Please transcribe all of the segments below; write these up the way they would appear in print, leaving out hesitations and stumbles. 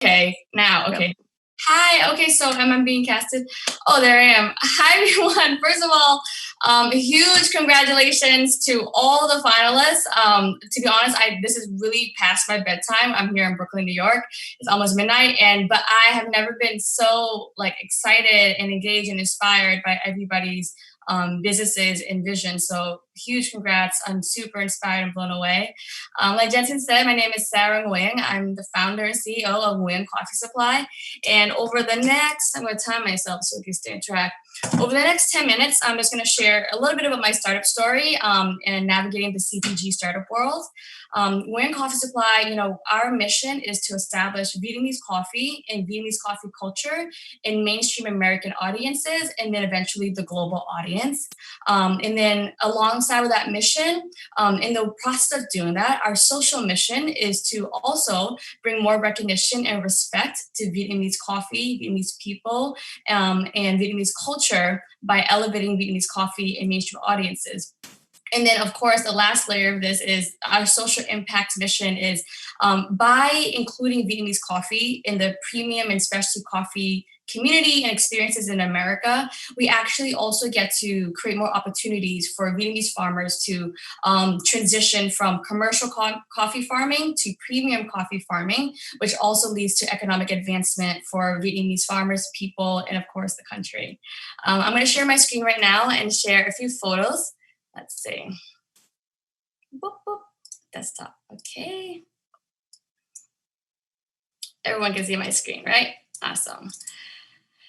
Okay, now, Yep. okay. Hi, okay, so am I being casted? Oh, there I am. Hi, everyone. First of all, huge congratulations to all the finalists. To be honest, this is really past my bedtime. I'm here in Brooklyn, New York. It's almost midnight, but I have never been so like excited and engaged and inspired by everybody's businesses and vision. So huge congrats. I'm super inspired and blown away. Like Jensen said, my name is Sahra Nguyen. I'm the founder and CEO of Nguyen Coffee Supply. And over the next, I'm going to time myself so we can stay on track. Over the next 10 minutes, I'm just going to share a little bit about my startup story and navigating the CPG startup world. Nguyen Coffee Supply, our mission is to establish Vietnamese coffee and Vietnamese coffee culture in mainstream American audiences and then eventually the global audience. And then alongside with that mission, in the process of doing that, our social mission is to also bring more recognition and respect to Vietnamese coffee, Vietnamese people, and Vietnamese culture by elevating Vietnamese coffee in mainstream audiences. And then, of course, the last layer of this is our social impact mission is by including Vietnamese coffee in the premium and specialty coffee community and experiences in America, we actually also get to create more opportunities for Vietnamese farmers to transition from commercial coffee farming to premium coffee farming, which also leads to economic advancement for Vietnamese farmers, people, and of course the country. I'm going to share my screen right now and share a few photos. Let's see. Boop, boop. Desktop. Okay. Everyone can see my screen, right? Awesome.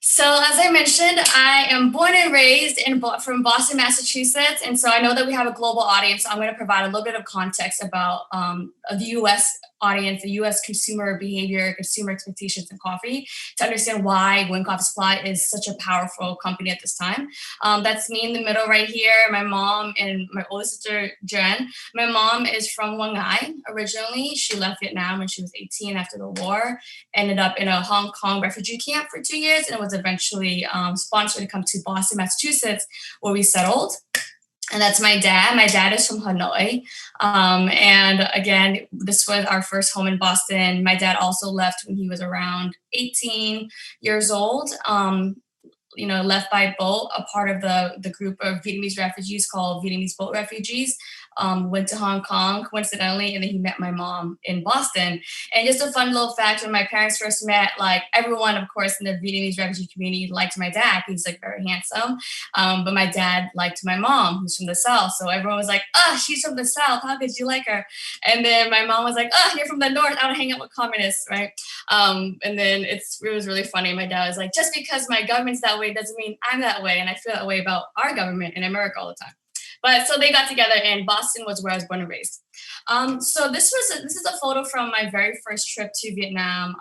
So as I mentioned, I am born and raised from Boston, Massachusetts. And so I know that we have a global audience. So I'm going to provide a little bit of context about the US audience, the US consumer behavior, consumer expectations in coffee to understand why Nguyen Coffee Supply is such a powerful company at this time. That's me in the middle right here, my mom and my older sister, Jen. My mom is from Quang Ngai originally. She left Vietnam when she was 18 after the war, ended up in a Hong Kong refugee camp for 2 years, and was eventually sponsored to come to Boston, Massachusetts, where we settled. And that's my dad. My dad is from Hanoi. And again, this was our first home in Boston. My dad also left when he was around 18 years old. Left by boat, a part of the group of Vietnamese refugees called Vietnamese boat refugees. Went to Hong Kong coincidentally, and then he met my mom in Boston. And just a fun little fact: when my parents first met, like everyone, of course, in the Vietnamese refugee community liked my dad. He's like very handsome, but my dad liked my mom, who's from the South. So everyone was like, "Oh, she's from the South. How could you like her?" And then my mom was like, "Oh, you're from the North. I don't hang out with communists, right?" And then it was really funny. My dad was like, "Just because my government's that way doesn't mean I'm that way," and I feel that way about our government in America all the time. But so they got together, and Boston was where I was born and raised. So this is a photo from my very first trip to Vietnam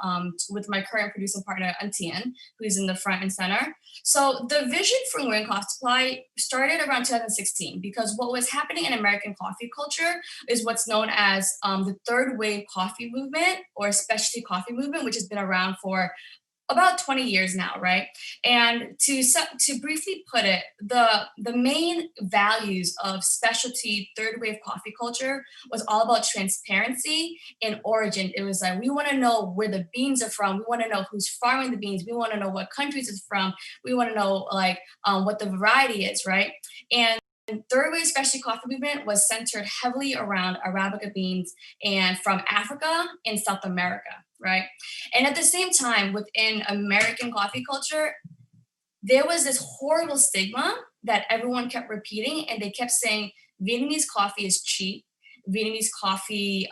with my current producing partner Antien, who's in the front and center. So the vision for Nguyen Coffee Supply started around 2016 because what was happening in American coffee culture is what's known as the third wave coffee movement or specialty coffee movement, which has been around for about 20 years now, right? And to briefly put it, the main values of specialty third wave coffee culture was all about transparency and origin. It was like we want to know where the beans are from. We want to know who's farming the beans. We want to know what countries it's from. We want to know like what the variety is, right? And third wave specialty coffee movement was centered heavily around Arabica beans and from Africa and South America, right? And at the same time, within American coffee culture, there was this horrible stigma that everyone kept repeating, and they kept saying Vietnamese coffee is cheap. Vietnamese coffee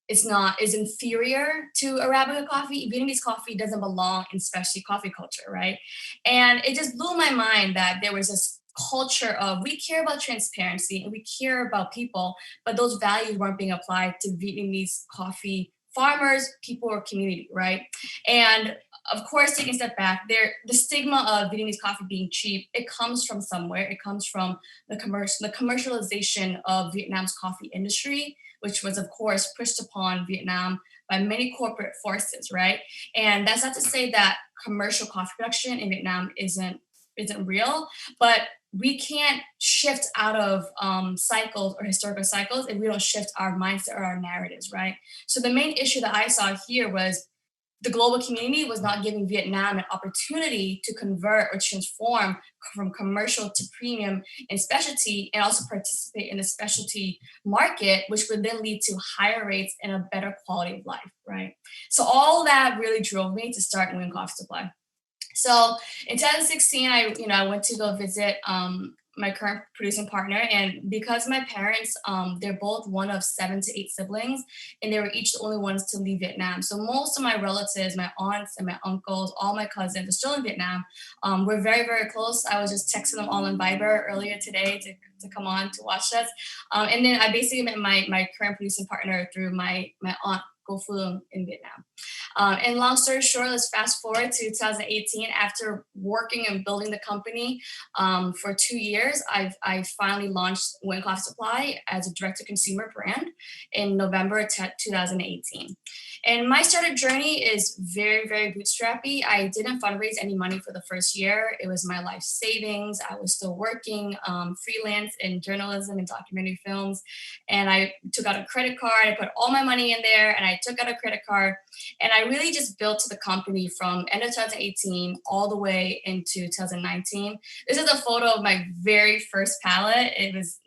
is inferior to Arabica coffee. Vietnamese coffee doesn't belong in specialty coffee culture, right? And it just blew my mind that there was this culture of we care about transparency and we care about people, but those values weren't being applied to Vietnamese coffee farmers, people, or community, right? And of course, taking a step back, the stigma of Vietnamese coffee being cheap, it comes from somewhere. It comes from the commercialization of Vietnam's coffee industry, which was, of course, pushed upon Vietnam by many corporate forces, right? And that's not to say that commercial coffee production in Vietnam isn't real, but we can't shift out of cycles or historical cycles if we don't shift our mindset or our narratives, right? So the main issue that I saw here was the global community was not giving Vietnam an opportunity to convert or transform from commercial to premium and specialty, and also participate in the specialty market, which would then lead to higher rates and a better quality of life, right? So all that really drove me to start Nguyen Coffee Supply. So in 2016, I went to go visit my current producing partner, and because my parents, they're both one of 7 to 8 siblings, and they were each the only ones to leave Vietnam. So most of my relatives, my aunts and my uncles, all my cousins are still in Vietnam. We're very, very close. I was just texting them all in Viber earlier today to come on to watch us. And then I basically met my current producing partner through my aunt Go Phuong in Vietnam. And long story short, let's fast forward to 2018. After working and building the company for 2 years, I finally launched Nguyen Coffee Supply as a direct-to-consumer brand in November 2018. And my startup journey is very, very bootstrappy. I didn't fundraise any money for the first year. It was my life savings. I was still working freelance in journalism and documentary films. And I took out a credit card. I put all my money in there, and I took out a credit card. And I really just built the company from end of 2018 all the way into 2019. This is a photo of my very first pallet. It was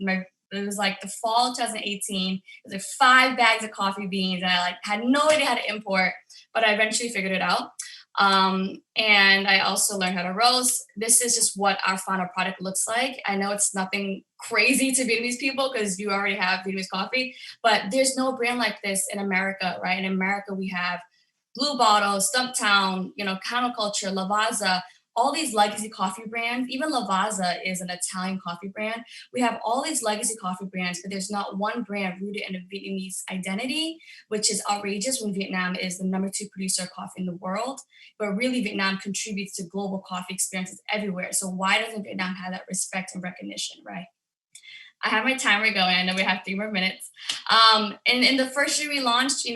like the fall of 2018. It was like 5 bags of coffee beans, and I like had no idea how to import, but I eventually figured it out. And I also learned how to roast. This is just what our final product looks like. I know it's nothing crazy to Vietnamese people because you already have Vietnamese coffee, but there's no brand like this in America, right? In America, we have Blue Bottle, Stumptown, Counterculture, Lavazza, all these legacy coffee brands. Even Lavazza is an Italian coffee brand. We have all these legacy coffee brands, but there's not one brand rooted in a Vietnamese identity, which is outrageous when Vietnam is the #2 producer of coffee in the world. But really, Vietnam contributes to global coffee experiences everywhere. So why doesn't Vietnam have that respect and recognition, right? I have my timer going. I know we have 3 more minutes. And in the first year we launched,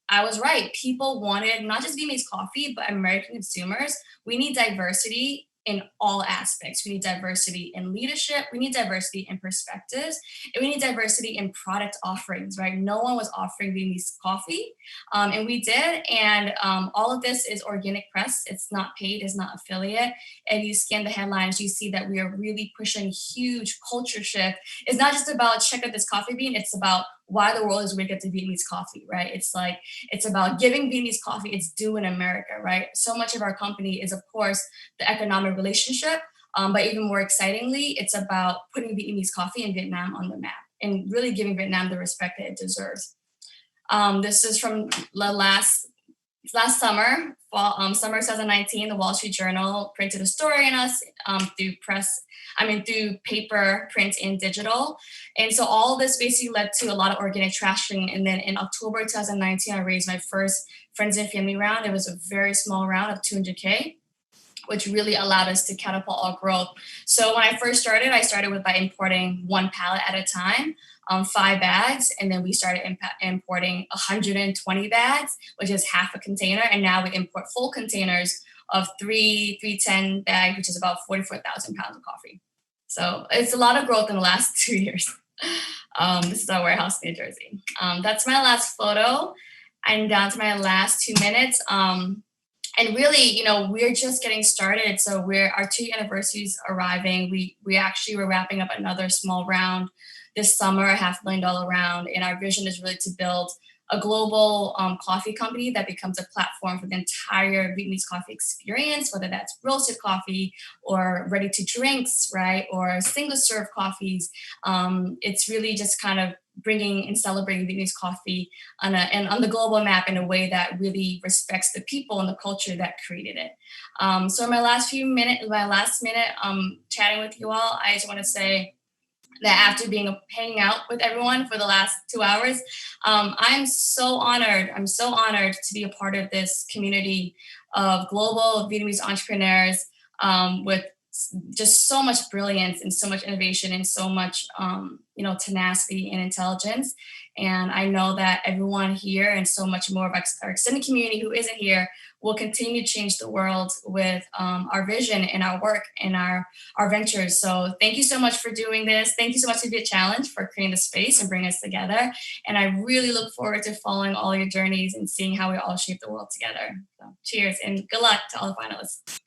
I was right. People wanted not just Vietnamese coffee, but American consumers. We need diversity in all aspects. We need diversity in leadership. We need diversity in perspectives. And we need diversity in product offerings, right? No one was offering Vietnamese coffee, and we did. And all of this is organic press. It's not paid, it's not affiliate. And you scan the headlines, you see that we are really pushing a huge culture shift. It's not just about check out this coffee bean. It's about why the world is wicked to Vietnamese coffee, right? It's about giving Vietnamese coffee its due in America, right? So much of our company is, of course, the economic relationship, but even more excitingly, it's about putting Vietnamese coffee in Vietnam on the map and really giving Vietnam the respect that it deserves. This is from the last summer, summer 2019, the Wall Street Journal printed a story on us through paper, print, and digital. And so all this basically led to a lot of organic trashing. And then in October 2019, I raised my first friends and family round. It was a very small round of 200K, which really allowed us to catapult our growth. So when I started by importing 1 pallet at a time, 5 bags, and then we started importing 120 bags, which is half a container, and now we import full containers of 310 bags, which is about 44,000 pounds of coffee. So it's a lot of growth in the last 2 years. This is our warehouse in New Jersey. That's my last photo. I'm down to my last 2 minutes. And really, we're just getting started. So our 2-year anniversary is arriving. We actually were wrapping up another small round this summer, a $500,000 round. And our vision is really to build a global coffee company that becomes a platform for the entire Vietnamese coffee experience, whether that's roasted coffee or ready to drinks, right? Or single serve coffees. It's really just kind of bringing and celebrating Vietnamese coffee on the global map in a way that really respects the people and the culture that created it. So my last minute, chatting with you all, I just want to say that after hanging out with everyone for the last 2 hours, I'm so honored. I'm so honored to be a part of this community of global Vietnamese entrepreneurs with just so much brilliance and so much innovation and so much, tenacity and intelligence. And I know that everyone here and so much more of our extended community who isn't here will continue to change the world with our vision and our work and our ventures. So thank you so much for doing this. Thank you so much to VietChallenge for creating the space and bringing us together. And I really look forward to following all your journeys and seeing how we all shape the world together. So cheers and good luck to all the finalists.